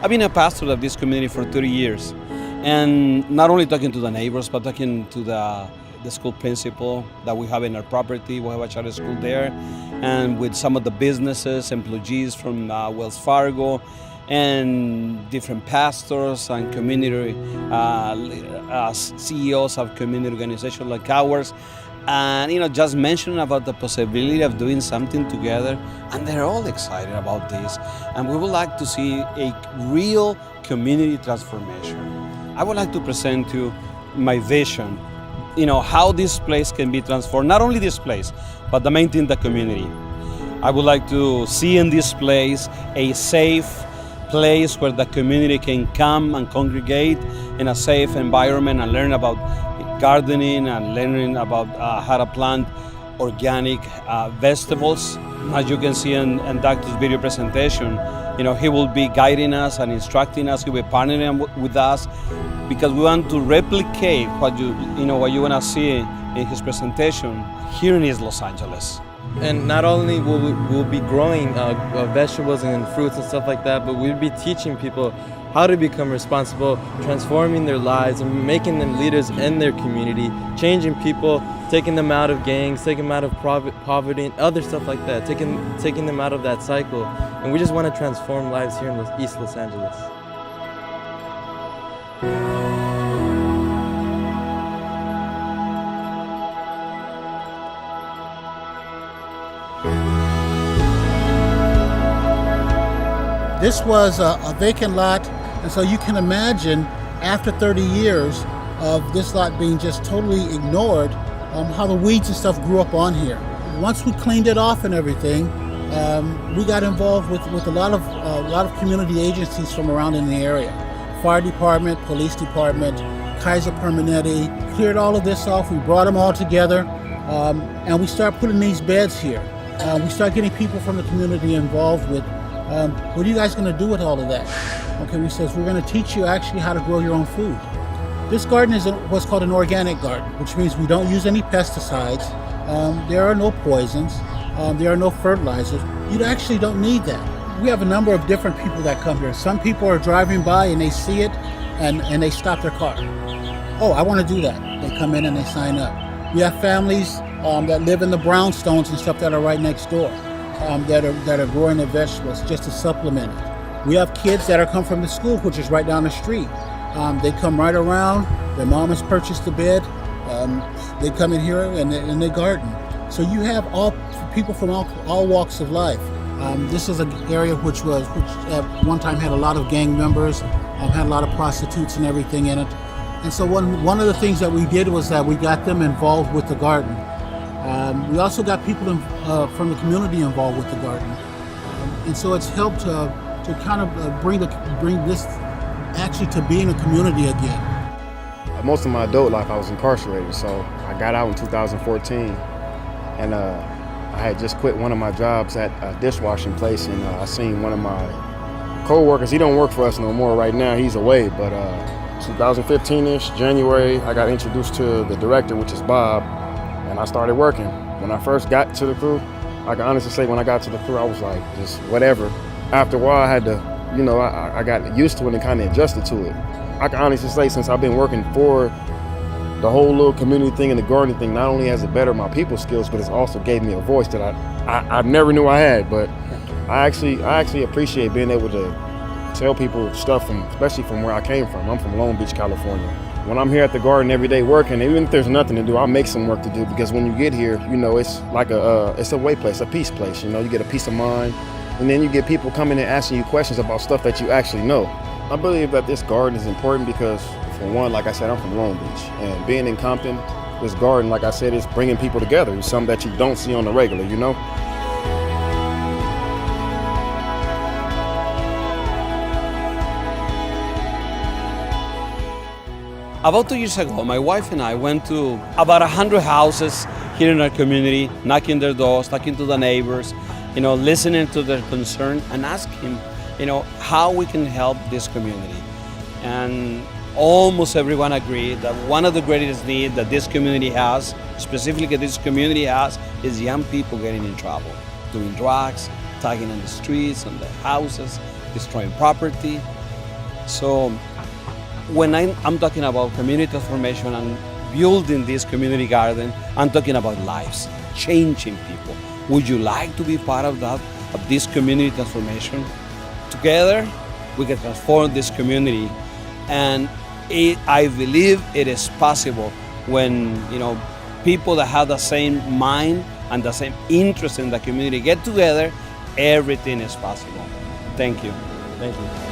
I've been a pastor of this community for 30 years. And not only talking to the neighbors, but talking to the school principal that we have in our property. We have a charter school there. And with some of the businesses, employees from Wells Fargo, and different pastors and community CEOs of community organizations like ours. And just mentioning about the possibility of doing something together, and they're all excited about this. And we would like to see a real community transformation. I would like to present to you my vision, how this place can be transformed. Not only this place, but the main thing, the community. I would like to see in this place a safe place where the community can come and congregate in a safe environment and learn about gardening and learning about how to plant organic vegetables. As you can see in Dr.'s video presentation, he will be guiding us and instructing us. He will be partnering with us because we want to replicate what you want to see in his presentation here in East Los Angeles. And not only will we'll be growing vegetables and fruits and stuff like that, but we'll be teaching people how to become responsible, transforming their lives and making them leaders in their community, changing people, taking them out of gangs, taking them out of poverty and other stuff like that, taking them out of that cycle. And we just want to transform lives here in East Los Angeles. This was a vacant lot, and so you can imagine after 30 years of this lot being just totally ignored, how the weeds and stuff grew up on here. Once we cleaned it off and everything, we got involved with a lot of community agencies from around in the area. Fire department, police department, Kaiser Permanente, cleared all of this off. We brought them all together, and we start putting these beds here. We start getting people from the community involved with, what are you guys going to do with all of that? Okay, we says, we're going to teach you actually how to grow your own food. This garden is what's called an organic garden, which means we don't use any pesticides. There are no poisons. There are no fertilizers. You actually don't need that. We have a number of different people that come here. Some people are driving by and they see it and they stop their car. Oh, I want to do that. They come in and they sign up. We have families that live in the brownstones and stuff that are right next door. That are growing their vegetables just to supplement it. We have kids that are come from the school, which is right down the street. They come right around. Their mom has purchased a bed. They come in here and they garden. So you have all people from all walks of life. This is an area which at one time had a lot of gang members, had a lot of prostitutes and everything in it. And so one of the things that we did was that we got them involved with the garden. We also got people from the community involved with the garden, and so it's helped to kind of bring this actually to being a community again. Most of my adult life I was incarcerated, so I got out in 2014, and I had just quit one of my jobs at a dishwashing place, and I seen one of my co-workers. He don't work for us no more right now, he's away, but 2015-ish, January, I got introduced to the director, which is Bob, and I started working. When I first got to the crew, I can honestly say when I got to the crew, I was like, just whatever. After a while, I had to, I got used to it and kind of adjusted to it. I can honestly say since I've been working for the whole little community thing and the gardening thing, not only has it bettered my people skills, but it's also gave me a voice that I never knew I had. But I actually appreciate being able to tell people stuff, especially from where I came from. I'm from Long Beach, California. When I'm here at the garden every day working, even if there's nothing to do, I'll make some work to do, because when you get here, it's like it's a way place, a peace place. You get a peace of mind, and then you get people coming and asking you questions about stuff that you actually know. I believe that this garden is important because, for one, like I said, I'm from Long Beach, and being in Compton, this garden, like I said, is bringing people together. It's something that you don't see on the regular, About 2 years ago, my wife and I went to about 100 houses here in our community, knocking their doors, talking to the neighbors, listening to their concern and asking, how we can help this community. And almost everyone agreed that one of the greatest needs that this community has, specifically this community has, is young people getting in trouble, doing drugs, tagging in the streets, on the houses, destroying property. So when I'm talking about community transformation and building this community garden, I'm talking about lives, changing people. Would you like to be part of that, of this community transformation? Together, we can transform this community, and I believe it is possible when people that have the same mind and the same interest in the community get together. Everything is possible. Thank you. Thank you.